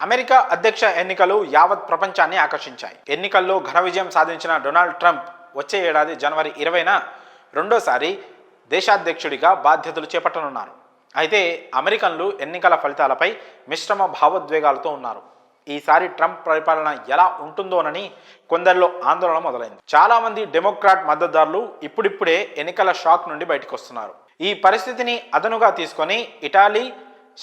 America అధ్యక్ష ఎన్నికలు యావత్ ప్రపంచాన్ని ఆకర్షించాయి. ఎన్నికల్లో ఘన విజయం సాధించిన డొనాల్డ్ ట్రంప్ వచ్చే ఏడాది జనవరి 20న రెండోసారి దేశాధ్యక్షుడిగా బాధ్యతలు చేపట్టనున్నారు. అయితే అమెరికన్లు ఎన్నికల ఫలితాలపై మిశ్రమ భావోద్వేగాలతో ఉన్నారు. ఈసారి ట్రంప్ పరిపాలన ఎలా ఉంటుందోనని కొందరిలో ఆందోళన మొదలైంది. చాలామంది డెమోక్రాట్ మద్దతుదారులు ఇప్పుడిప్పుడే ఎన్నికల షాక్ నుండి బయటకు వస్తున్నారు. ఈ పరిస్థితిని అదనుగా తీసుకొని ఇటాలీ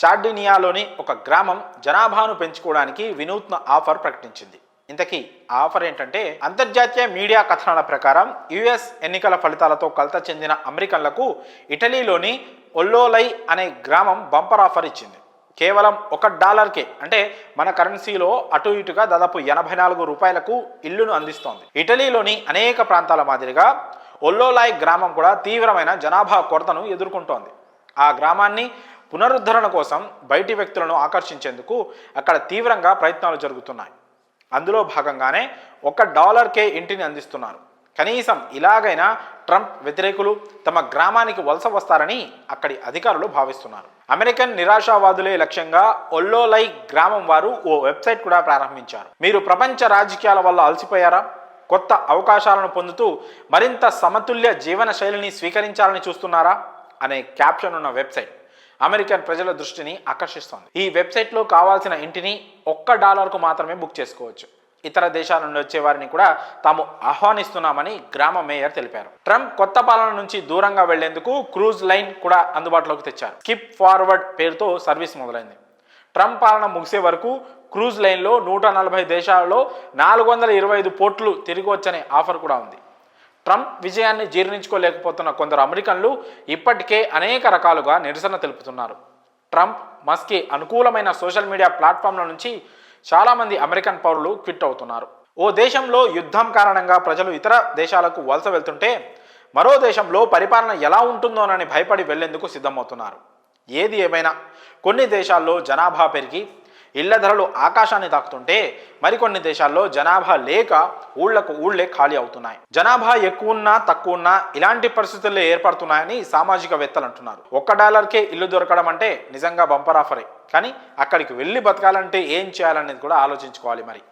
సార్డినియాలోని ఒక గ్రామం జనాభాను పెంచుకోవడానికి వినూత్న ఆఫర్ ప్రకటించింది. ఇంతకీ ఆ ఆఫర్ ఏంటంటే, అంతర్జాతీయ మీడియా కథనాల ప్రకారం యుఎస్ ఎన్నికల ఫలితాలతో కలత చెందిన అమెరికన్లకు ఇటలీలోని ఒల్లోలై అనే గ్రామం బంపర్ ఆఫర్ ఇచ్చింది. కేవలం $1కే, అంటే మన కరెన్సీలో అటు ఇటుగా దాదాపు 84 రూపాయలకు ఇల్లును అందిస్తోంది. ఇటలీలోని అనేక ప్రాంతాల మాదిరిగా ఒల్లోలాయ్ గ్రామం కూడా తీవ్రమైన జనాభా కొరతను ఎదుర్కొంటోంది. ఆ గ్రామాన్ని పునరుద్ధరణ కోసం బయటి వ్యక్తులను ఆకర్షించేందుకు అక్కడ తీవ్రంగా ప్రయత్నాలు జరుగుతున్నాయి. అందులో భాగంగానే $1కే ఇంటిని అందిస్తున్నారు. కనీసం ఇలాగైనా ట్రంప్ వ్యతిరేకులు తమ గ్రామానికి వలస వస్తారని అక్కడి అధికారులు భావిస్తున్నారు. అమెరికన్ నిరాశావాదులే లక్ష్యంగా ఒల్లోలై గ్రామం వారు ఓ వెబ్సైట్ కూడా ప్రారంభించారు. మీరు ప్రపంచ రాజకీయాల వల్ల అలసిపోయారా? కొత్త అవకాశాలను పొందుతూ మరింత సమతుల్య జీవన శైలిని స్వీకరించాలని చూస్తున్నారా అనే క్యాప్షన్ ఉన్న వెబ్సైట్ అమెరికన్ ప్రజల దృష్టిని ఆకర్షిస్తోంది. ఈ వెబ్సైట్లో కావాల్సిన ఇంటిని $1కు మాత్రమే బుక్ చేసుకోవచ్చు. ఇతర దేశాల నుండి వచ్చే వారిని కూడా తాము ఆహ్వానిస్తున్నామని గ్రామ మేయర్ తెలిపారు. ట్రంప్ కొత్త పాలన నుంచి దూరంగా వెళ్లేందుకు క్రూజ్ లైన్ కూడా అందుబాటులోకి తెచ్చారు. స్కిప్ ఫార్వర్డ్ పేరుతో సర్వీస్ మొదలైంది. ట్రంప్ పాలన ముగిసే వరకు క్రూజ్ లైన్లో 140 దేశాలలో 425 పోర్ట్లు తిరిగి వచ్చనే ఆఫర్ కూడా ఉంది. ట్రంప్ విజయాన్ని జీర్ణించుకోలేకపోతున్న కొందరు అమెరికన్లు ఇప్పటికే అనేక రకాలుగా నిరసన తెలుపుతున్నారు. ట్రంప్, మస్క్కి అనుకూలమైన సోషల్ మీడియా ప్లాట్ఫామ్ల నుంచి చాలామంది అమెరికన్ పౌరులు క్విట్ అవుతున్నారు. ఓ దేశంలో యుద్ధం కారణంగా ప్రజలు ఇతర దేశాలకు వలస వెళ్తుంటే మరో దేశంలో పరిపాలన ఎలా ఉంటుందోనని భయపడి వెళ్లేందుకు సిద్ధమవుతున్నారు. ఏది ఏమైనా కొన్ని దేశాల్లో జనాభా పెరిగి ఇళ్ల ధరలు ఆకాశాన్ని తాకుతుంటే మరికొన్ని దేశాల్లో జనాభా లేక ఊళ్లకు ఊళ్లే ఖాళీ అవుతున్నాయి. జనాభా ఎక్కువున్నా తక్కువన్నా ఇలాంటి పరిస్థితుల్లో ఏర్పడుతున్నాయని సామాజికవేత్తలు అంటున్నారు. $1కే ఇల్లు దొరకడం అంటే నిజంగా బంపర్ ఆఫరే. కానీ అక్కడికి వెళ్ళి బతకాలంటే ఏం చేయాలనేది కూడా ఆలోచించుకోవాలి మరి.